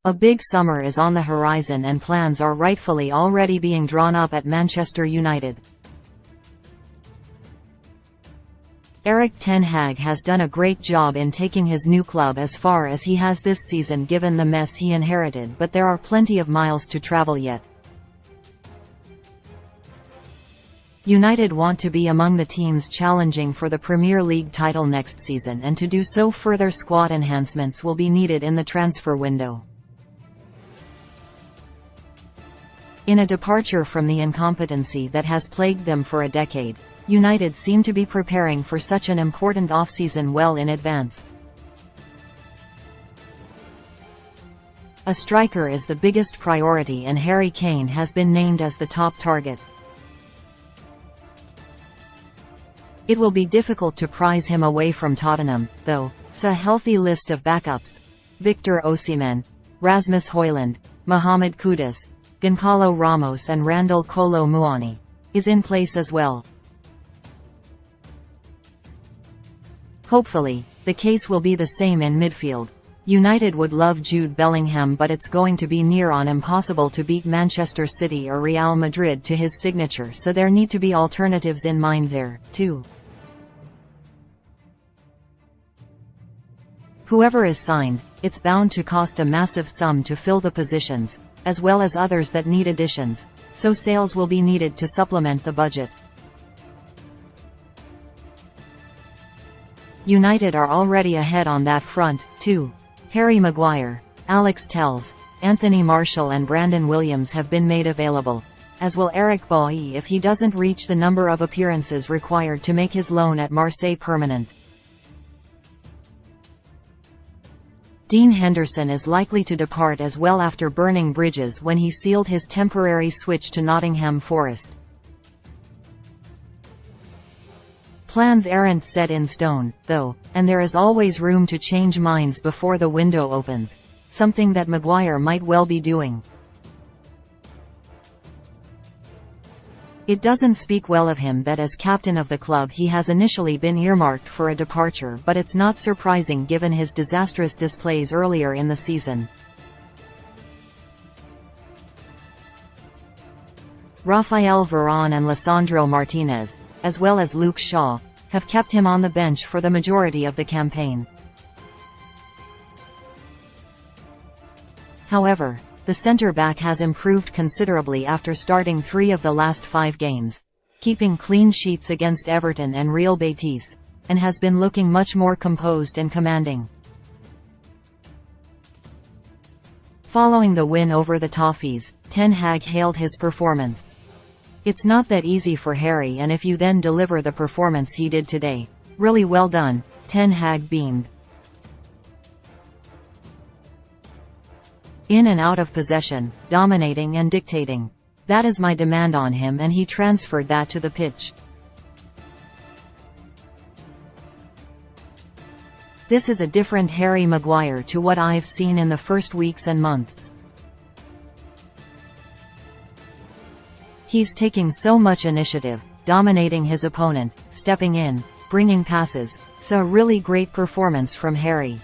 A big summer is on the horizon and plans are rightfully already being drawn up at Manchester United. Erik ten Hag has done a great job in taking his new club as far as he has this season given the mess he inherited, but there are plenty of miles to travel yet. United want to be among the teams challenging for the Premier League title next season, and to do so further squad enhancements will be needed in the transfer window. In a departure from the incompetency that has plagued them for a decade, United seem to be preparing for such an important off-season well in advance. A striker is the biggest priority and Harry Kane has been named as the top target. It will be difficult to prize him away from Tottenham, though, so a healthy list of backups: Victor Osimhen, Rasmus Højlund, Mohamed Kudus, Gonçalo Ramos and Randal Kolo Muani is in place as well. Hopefully, the case will be the same in midfield. United would love Jude Bellingham, but it's going to be near on impossible to beat Manchester City or Real Madrid to his signature, so there need to be alternatives in mind there, too. Whoever is signed, it's bound to cost a massive sum to fill the positions, as well as others that need additions, so sales will be needed to supplement the budget. United are already ahead on that front, too. Harry Maguire, Alex Telles, Anthony Martial and Brandon Williams have been made available, as will Eric Bailly if he doesn't reach the number of appearances required to make his loan at Marseille permanent. Dean Henderson is likely to depart as well after burning bridges when he sealed his temporary switch to Nottingham Forest. Plans aren't set in stone, though, and there is always room to change minds before the window opens, something that Maguire might well be doing. It doesn't speak well of him that as captain of the club he has initially been earmarked for a departure, but it's not surprising given his disastrous displays earlier in the season. Rafael Varane and Lisandro Martinez, as well as Luke Shaw, have kept him on the bench for the majority of the campaign. However, the centre-back has improved considerably after starting 3 of the last 5 games, keeping clean sheets against Everton and Real Betis, and has been looking much more composed and commanding. Following the win over the Toffees, Ten Hag hailed his performance. "It's not that easy for Harry, and if you then deliver the performance he did today, really well done," Ten Hag beamed. "In and out of possession, dominating and dictating. That is my demand on him, and he transferred that to the pitch. This is a different Harry Maguire to what I've seen in the first weeks and months. He's taking so much initiative, dominating his opponent, stepping in, bringing passes, so a really great performance from Harry."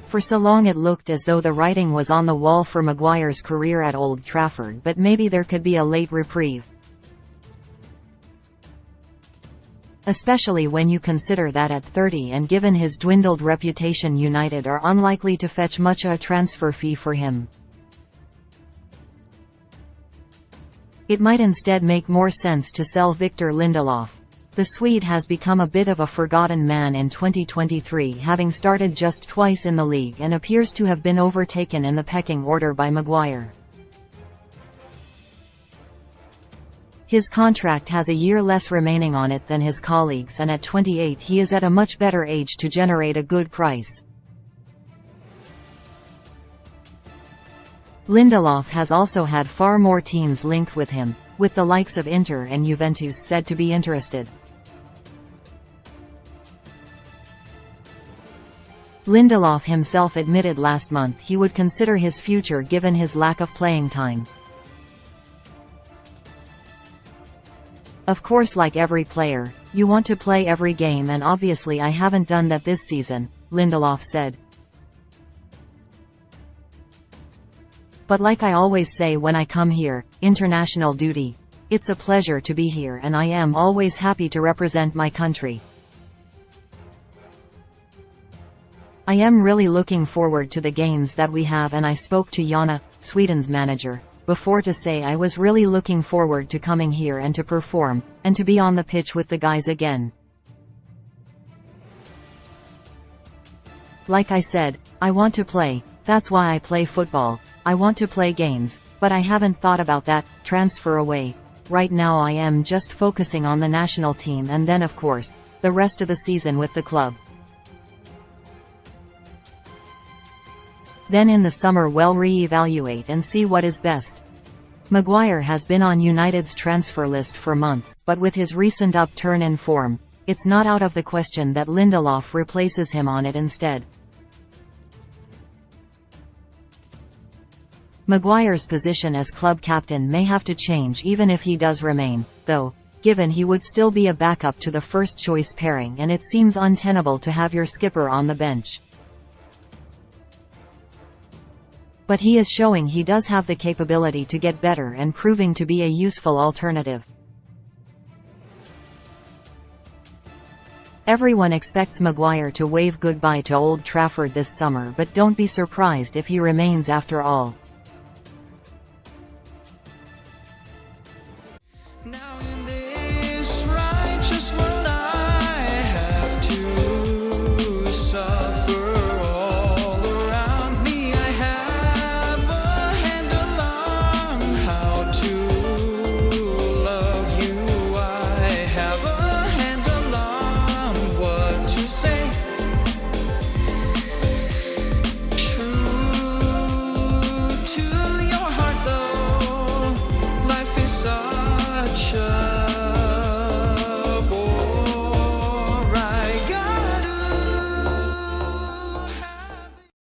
For so long it looked as though the writing was on the wall for Maguire's career at Old Trafford, but maybe there could be a late reprieve. Especially when you consider that at 30 and given his dwindled reputation, United are unlikely to fetch much a transfer fee for him. It might instead make more sense to sell Victor Lindelof. The Swede has become a bit of a forgotten man in 2023, having started just twice in the league and appears to have been overtaken in the pecking order by Maguire. His contract has a year less remaining on it than his colleagues, and at 28 he is at a much better age to generate a good price. Lindelof has also had far more teams linked with him, with the likes of Inter and Juventus said to be interested. Lindelof himself admitted last month he would consider his future given his lack of playing time. Of course, like every player, you want to play every game, and obviously I haven't done that this season, Lindelof said. But like I always say when I come here, international duty. It's a pleasure to be here and I am always happy to represent my country. I am really looking forward to the games that we have and I spoke to Jana, Sweden's manager, before to say I was really looking forward to coming here and to perform, and to be on the pitch with the guys again. Like I said, I want to play, that's why I play football, I want to play games, but I haven't thought about that, transfer away. Right now I am just focusing on the national team and then of course, the rest of the season with the club. Then in the summer we'll re-evaluate and see what is best. Maguire has been on United's transfer list for months but with his recent upturn in form, it's not out of the question that Lindelof replaces him on it instead. Maguire's position as club captain may have to change even if he does remain, though, given he would still be a backup to the first-choice pairing and it seems untenable to have your skipper on the bench. But he is showing he does have the capability to get better and proving to be a useful alternative. Everyone expects Maguire to wave goodbye to Old Trafford this summer, but don't be surprised if he remains after all.